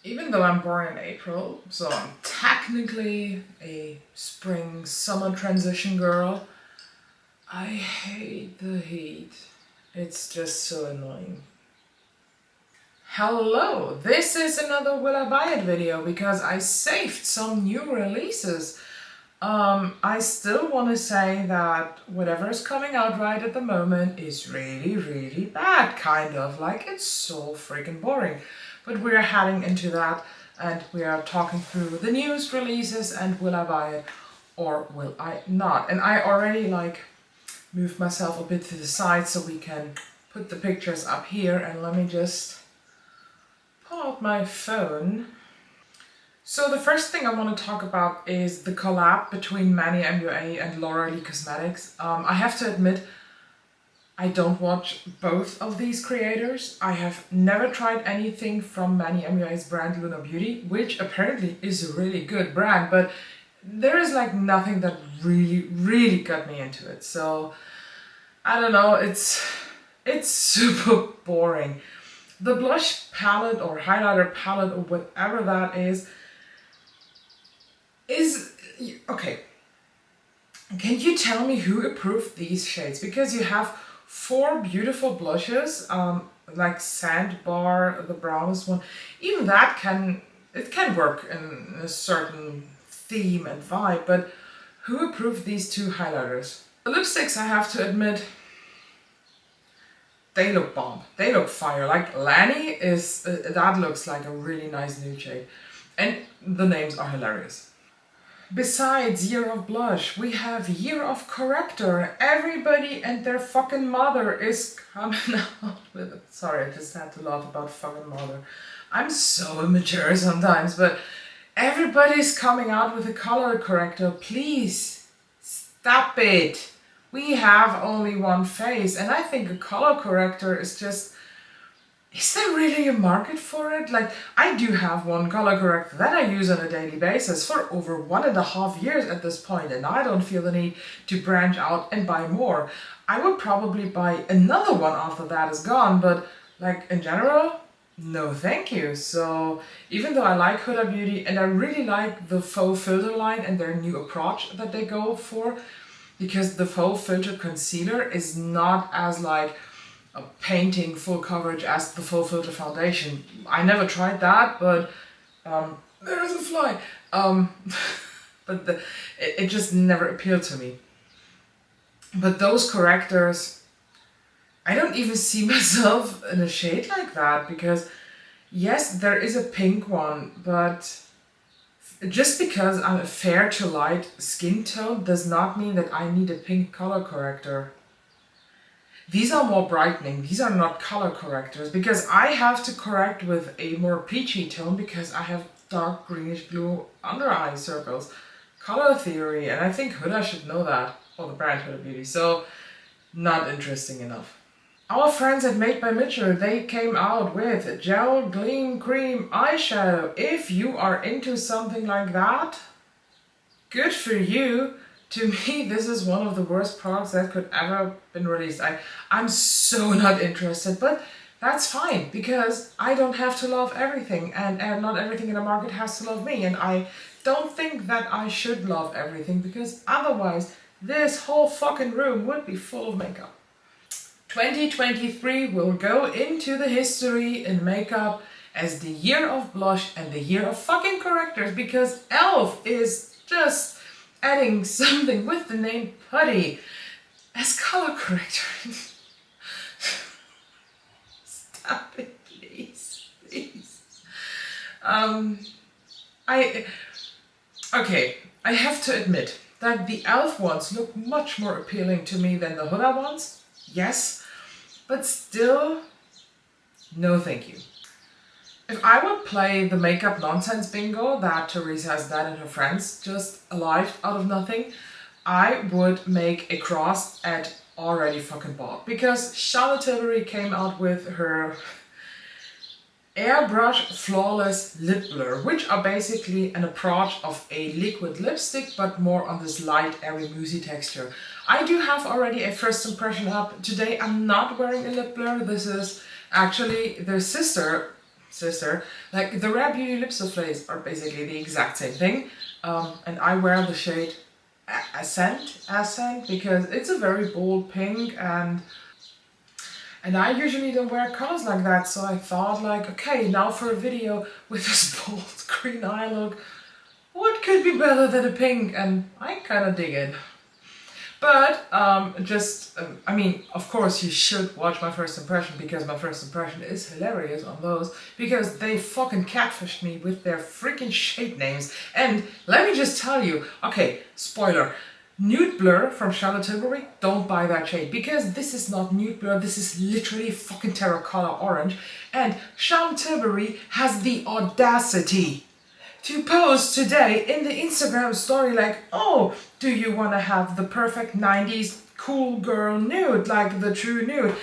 Even though I'm born in April, so I'm technically a spring-summer transition girl, I hate the heat. It's just so annoying. Hello, this is another Will I Buy It video because I saved some new releases. I still want to say that whatever is coming out right at the moment is really bad, kind of. Like, it's so freaking boring. But we're heading into that and we are talking through the newest releases and will I buy it or will I not. And I already moved myself a bit to the side so we can put the pictures up here, and let me just pull out my phone. So the first thing I want to talk about is the collab between Manny MUA and Laura Lee Cosmetics. I have to admit, I don't watch both of these creators. I have never tried anything from Manny MUA's brand Luna Beauty, which apparently is a really good brand, but there is nothing that really got me into it. So I don't know, it's super boring. The blush palette or highlighter palette or whatever that is okay. Can you tell me who approved these shades? Because you have 4 beautiful blushes, like Sandbar, the brownest one. Even that can work in a certain theme and vibe, but who approved these 2 highlighters? The lipsticks, I have to admit, they look bomb. They look fire. Like Lanny is, that looks like a really nice nude shade. And the names are hilarious. Besides Year of Blush, we have Year of Corrector. Everybody and their fucking mother is coming out with it. Sorry, I just had to laugh about fucking mother. I'm so immature sometimes, but everybody's coming out with a color corrector. Please, stop it. We have only one face, and I think a color corrector is just... Is there really a market for it? Like, I do have one color corrector that I use on a daily basis for over 1.5 years at this point, and I don't feel the need to branch out and buy more. I would probably buy another one after that is gone, but in general, no thank you. So even though I like Huda Beauty and I really like the faux filter line and their new approach that they go for, because the faux filter concealer is not as a painting full coverage as the faux filter foundation. I never tried that, but there is a fly. But it just never appealed to me. But those correctors, I don't even see myself in a shade like that, because yes, there is a pink one, but just because I'm a fair to light skin tone does not mean that I need a pink color corrector. These are more brightening, these are not color correctors, because I have to correct with a more peachy tone because I have dark greenish blue under eye circles. Color theory, and I think Huda should know that, or the brand Huda Beauty, so not interesting enough. Our friends at Made by Mitchell, they came out with Gel Gleam Cream Eyeshadow. If you are into something like that, good for you. To me, this is one of the worst products that could ever been released. I'm so not interested, but that's fine, because I don't have to love everything, and not everything in the market has to love me, and I don't think that I should love everything, because otherwise this whole fucking room would be full of makeup. 2023 will go into the history in makeup as the year of blush and the year of fucking correctors, because e.l.f. is just adding something with the name Putty as color corrector. Stop it, please. Okay, I have to admit that the e.l.f. ones look much more appealing to me than the Huda ones. Yes, but still, no thank you. If I would play the makeup nonsense bingo that Teresa has done and her friends just alive out of nothing, I would make a cross at already fucking bought. Because Charlotte Tilbury came out with her Airbrush Flawless Lip Blur, which are basically an approach of a liquid lipstick, but more on this light, airy, moussey texture. I do have already a first impression up. Today I'm not wearing a lip blur. This is actually their sister sister. Like the Rare Beauty Lip Soufflés are basically the exact same thing. And I wear the shade Ascent, because it's a very bold pink, and I usually don't wear colors like that, so I thought like, okay, now for a video with this bold green eye look, what could be better than a pink? And I kind of dig it. But I mean, of course you should watch my first impression, because my first impression is hilarious on those, because they fucking catfished me with their freaking shade names. And let me just tell you, okay, spoiler, Nude Blur from Charlotte Tilbury, don't buy that shade, because this is not Nude Blur, this is literally fucking terracotta orange. And Charlotte Tilbury has the audacity to post today in the Instagram story like, oh, do you want to have the perfect 90s cool girl nude, like the true nude?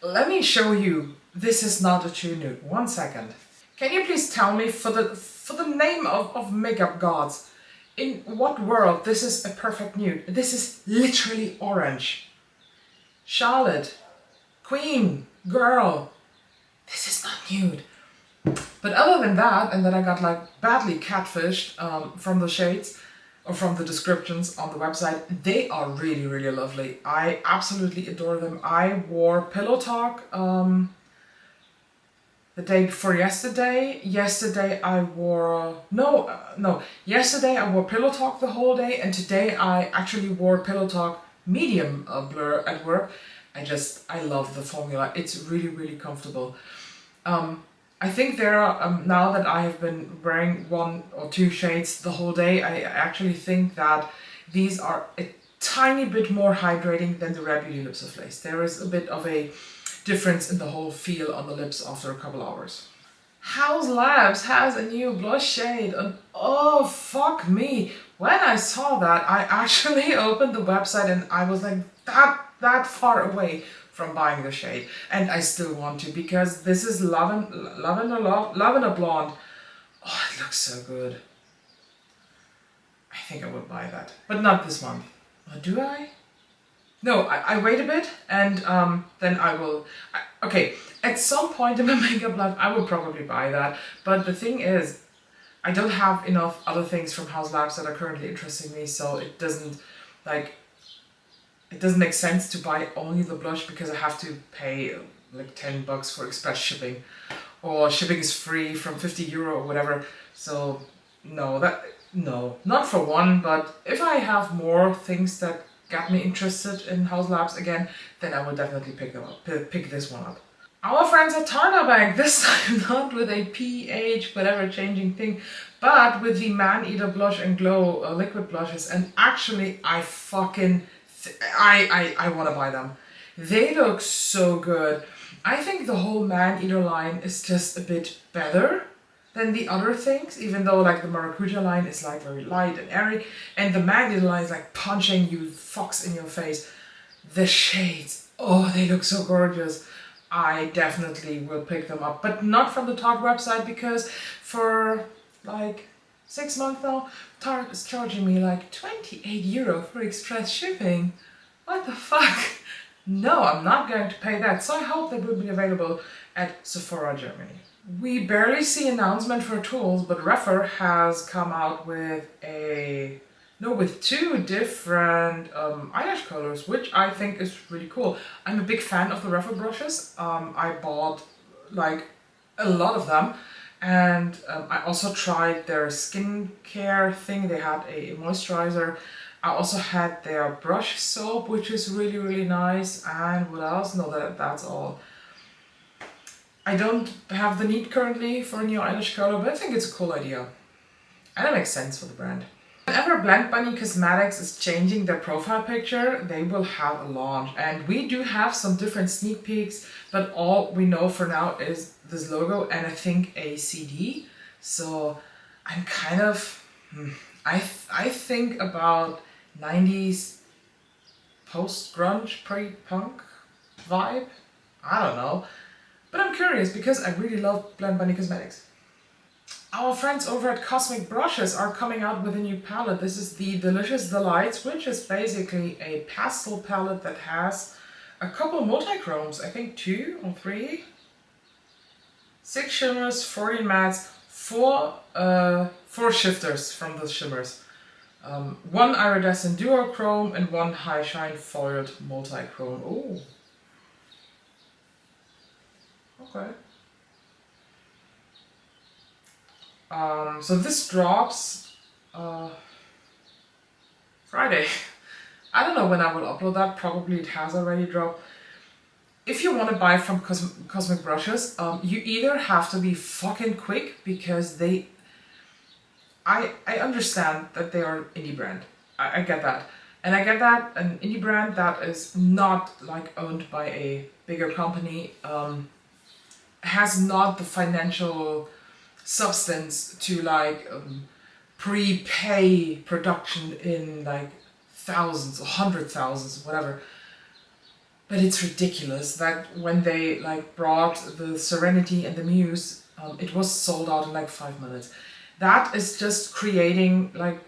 Let me show you. This is not a true nude. 1 second. Can you please tell me, for the name of makeup gods, in what world this is a perfect nude? This is literally orange. Charlotte, queen, girl, this is not nude. But other than that, and then I got like badly catfished from the shades or from the descriptions on the website, they are really, really lovely. I absolutely adore them. I wore Pillow Talk the day before yesterday. Yesterday I wore, yesterday I wore Pillow Talk the whole day, and today I actually wore Pillow Talk medium blur at work. I love the formula. It's really, really comfortable. I think there are, now that I have been wearing 1 or 2 shades the whole day, I actually think that these are a tiny bit more hydrating than the Rare Beauty Lip Soufflés. There is a bit of a difference in the whole feel on the lips after a couple hours. Haus Labs has a new blush shade, and oh fuck me. When I saw that, I actually opened the website and I was like that far away from buying the shade, and I still want to, because this is Lavender Blonde. Oh, it looks so good. I think I will buy that, but not this month. Or do I? No, I wait a bit, and then I will. Okay, at some point in my makeup life, I will probably buy that. But the thing is, I don't have enough other things from Haus Labs that are currently interesting me, so it doesn't make sense to buy only the blush, because I have to pay like $10 for express shipping, or shipping is free from €50 or whatever. So no, not for one. But if I have more things that got me interested in Haus Labs again, then I will definitely pick this one up. Our friends at Tartar Bank, this time not with a pH whatever changing thing, but with the Man Eater Blush and Glow liquid blushes. And actually I want to buy them. They look so good. I think the whole Man Eater line is just a bit better than the other things, even though like the Maracuja line is like very light and airy, and the Man Eater line is like punching you fox in your face. The shades, oh, they look so gorgeous. I definitely will pick them up, but not from the Tarte website, because for like 6 months now, Tarte is charging me like €28 for express shipping. What the fuck? No, I'm not going to pay that, so I hope they will be available at Sephora Germany. We barely see announcement for tools, but Rephr has come out with with 2 different eyelash colors, which I think is really cool. I'm a big fan of the Rephr brushes. I bought like a lot of them. And I also tried their skincare thing. They had a moisturizer. I also had their brush soap, which is really, really nice. And what else? No, that's all. I don't have the need currently for a new eyelash color, but I think it's a cool idea. And it makes sense for the brand. Whenever Blend Bunny Cosmetics is changing their profile picture, they will have a launch. And we do have some different sneak peeks, but all we know for now is this logo and I think a CD. So I'm kind of, I think about 90s post-grunge, pre-punk vibe. I don't know. But I'm curious because I really love Blend Bunny Cosmetics. Our friends over at Cosmic Brushes are coming out with a new palette. This is the Delicious Delights, which is basically a pastel palette that has a couple multi-chromes, I think 2 or 3. 6 shimmers, 14 mattes, 4 shifters from the shimmers. 1 iridescent duochrome and 1 high shine foiled multi-chrome. Oh, okay. So this drops Friday. I don't know when I will upload that. Probably it has already dropped. If you want to buy from Cosmic Brushes, you either have to be fucking quick because I understand that they are indie brand. I get that. And I get that an indie brand that is not like owned by a bigger company has not the financial substance to like prepay production in like thousands or 100,000s, whatever. But it's ridiculous that when they like brought the Serenity and the Muse, it was sold out in like 5 minutes. That is just creating like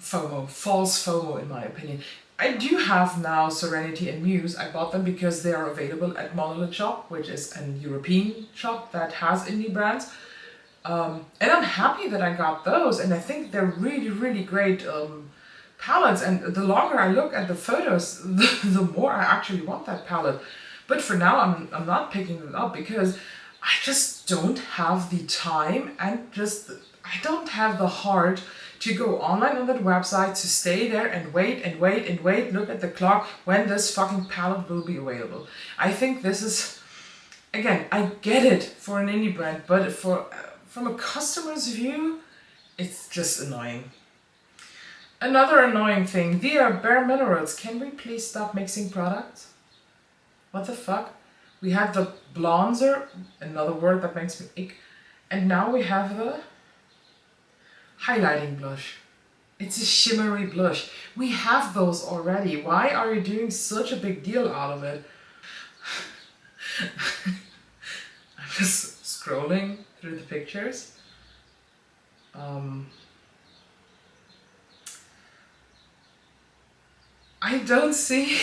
FOMO, false FOMO in my opinion. I do have now Serenity and Muse. I bought them because they are available at Monolith Shop, which is an European shop that has indie brands. And I'm happy that I got those, and I think they're really, really great palettes. And the longer I look at the photos, the more I actually want that palette. But for now, I'm not picking it up because I just don't have the time and I don't have the heart to go online on that website, to stay there and wait and wait and wait, look at the clock when this fucking palette will be available. I think this is, again, I get it for an indie brand, but from a customer's view, it's just annoying. Another annoying thing, dear Bare Minerals, can we please stop mixing products? What the fuck? We have the bronzer, another word that makes me ick, and now we have the highlighting blush. It's a shimmery blush. We have those already. Why are you doing such a big deal out of it? I'm just scrolling through the pictures. I don't see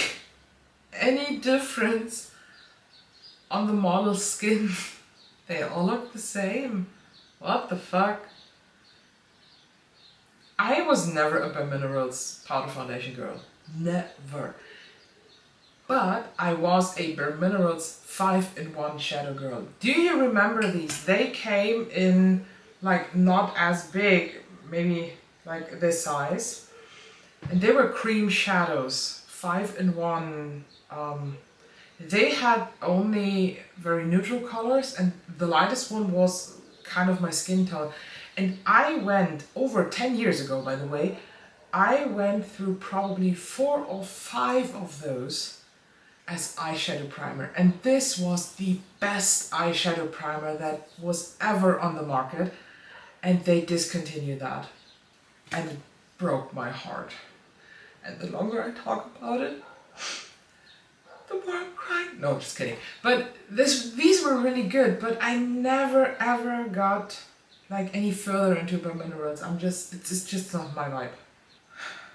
any difference on the model's skin. They all look the same. What the fuck? I was never a Bare Minerals powder foundation girl. Never. But I was a Bare Minerals 5-in-1 shadow girl. Do you remember these? They came in like not as big, maybe like this size. And they were cream shadows, 5-in-1. They had only very neutral colors, and the lightest one was kind of my skin tone. And I went, over 10 years ago by the way, I went through probably 4 or 5 of those as eyeshadow primer. And this was the best eyeshadow primer that was ever on the market. And they discontinued that. And it broke my heart. And the longer I talk about it, the more I'm crying. No, just kidding. But these were really good, but I never ever got like any further into Bare Minerals. It's just not my vibe.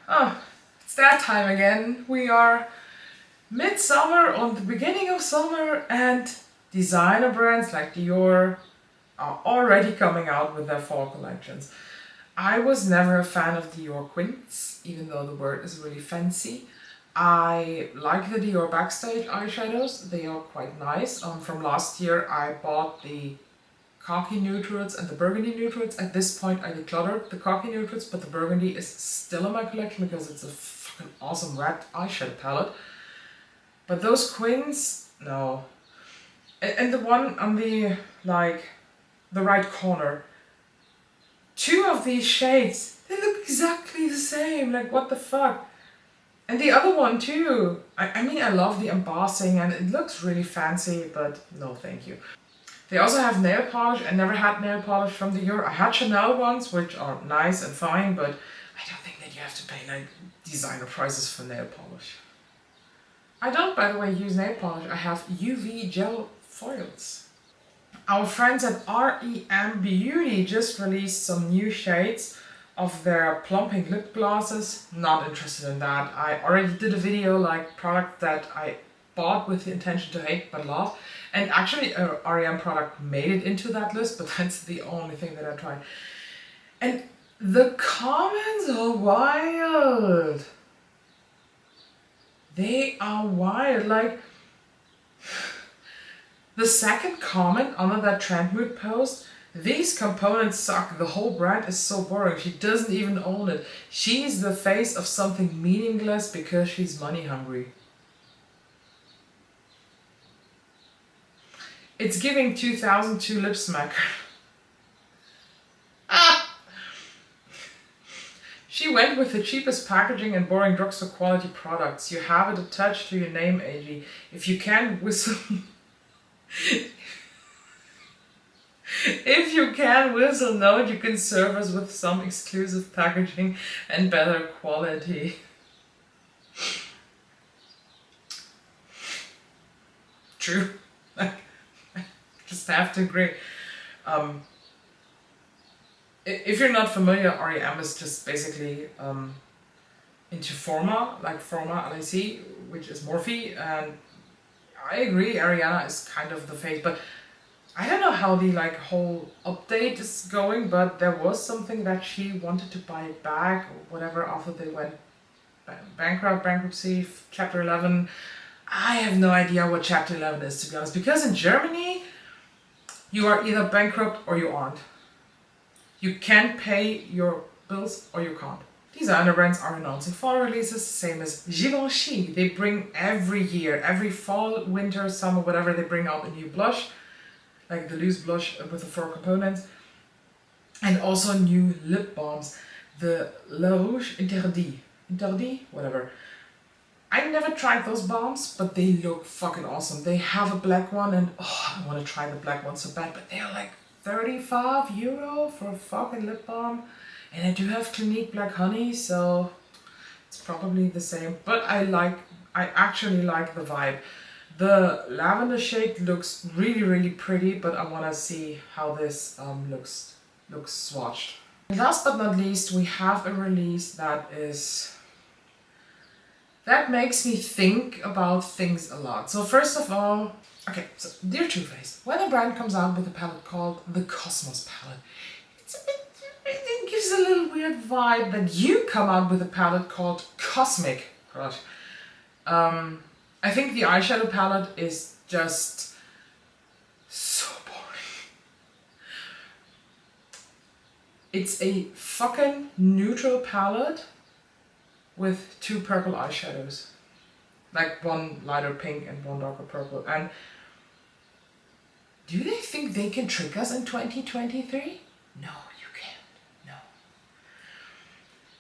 Oh, it's that time again. We are midsummer, on the beginning of summer, and designer brands like Dior are already coming out with their fall collections. I was never a fan of Dior Quints, even though the word is really fancy. I like the Dior Backstage eyeshadows. They are quite nice. From last year I bought the khaki neutrals and the burgundy neutrals. At this point I decluttered the khaki neutrals, but the burgundy is still in my collection because it's a fucking awesome red eyeshadow palette. But those Quins, no. And the one on the, like, the right corner, 2 of these shades, they look exactly the same. Like, what the fuck? And the other one too. I mean, I love the embossing and it looks really fancy, but no thank you. They also have nail polish. I never had nail polish from Dior. I had Chanel ones, which are nice and fine, but I don't think that you have to pay like designer prices for nail polish. I don't, by the way, use nail polish. I have UV gel foils. Our friends at REM Beauty just released some new shades of their plumping lip glosses. Not interested in that. I already did a video like product that I bought with the intention to hate but love. And actually, a REM product made it into that list, but that's the only thing that I tried. And the comments are wild. They are wild. Like, the second comment under that Trendmood post, these components suck, the whole brand is so boring, she doesn't even own it. She's the face of something meaningless because she's money hungry. It's giving 2002 lip smacker. She went with the cheapest packaging and boring drugstore quality products. You have it attached to your name, AG. If you can whistle... If you can whistle note, you can serve us with some exclusive packaging and better quality. True. I just have to agree. If you're not familiar, REM is just basically into Forma, like Forma LAC, which is Morphe, and I agree, Ariana is kind of the face, but I don't know how the like whole update is going, but there was something that she wanted to buy back or whatever after they went bankruptcy, chapter 11. I have no idea what chapter 11 is, to be honest, because in Germany you are either bankrupt or you aren't. You can't pay your bills or you can't. Designer brands are announcing fall releases, same as Givenchy. They bring every year, every fall, winter, summer, whatever, they bring out a new blush, like the loose blush with the 4 components, and also new lip balms. The La Rouge Interdit, whatever. I never tried those balms, but they look fucking awesome. They have a black one, and oh, I want to try the black one so bad, but they're like €35 for a fucking lip balm. And I do have Clinique Black Honey, so it's probably the same. But I actually like the vibe. The lavender shade looks really, really pretty, but I want to see how this looks swatched. And last but not least, we have a release that makes me think about things a lot. So first of all, okay, so dear Too Faced, when a brand comes out with a palette called the Cosmos palette, it gives a little weird vibe that you come out with a palette called Cosmic. Gosh. I think the eyeshadow palette is just so boring. It's a fucking neutral palette with 2 purple eyeshadows. Like one lighter pink and one darker purple. And do they think they can trick us in 2023? No.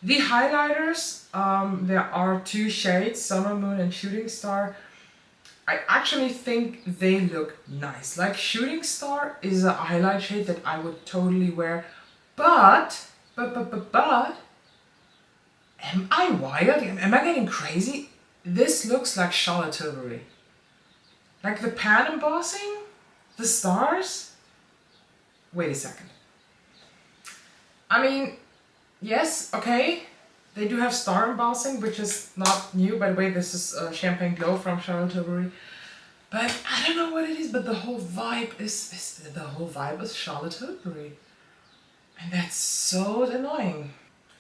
The highlighters, there are 2 shades, Summer Moon and Shooting Star. I actually think they look nice. Like Shooting Star is a highlight shade that I would totally wear, but, am I wild? Am I getting crazy? This looks like Charlotte Tilbury. Like the pan embossing, the stars. Wait a second. I mean, yes, okay, they do have star embossing, which is not new. By the way, this is Champagne Glow from Charlotte Tilbury. But I don't know what it is, but the whole vibe is Charlotte Tilbury. And that's so annoying.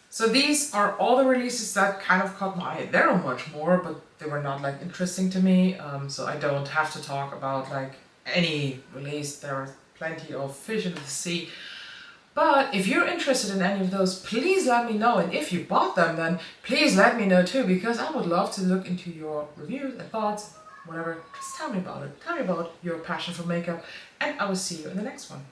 So these are all the releases that kind of caught my eye. There are much more, but they were not like interesting to me. So I don't have to talk about like any release. There are plenty of fish in the sea. But if you're interested in any of those, please let me know. And if you bought them, then please let me know too, because I would love to look into your reviews and thoughts, whatever. Just tell me about it. Tell me about your passion for makeup, and I will see you in the next one.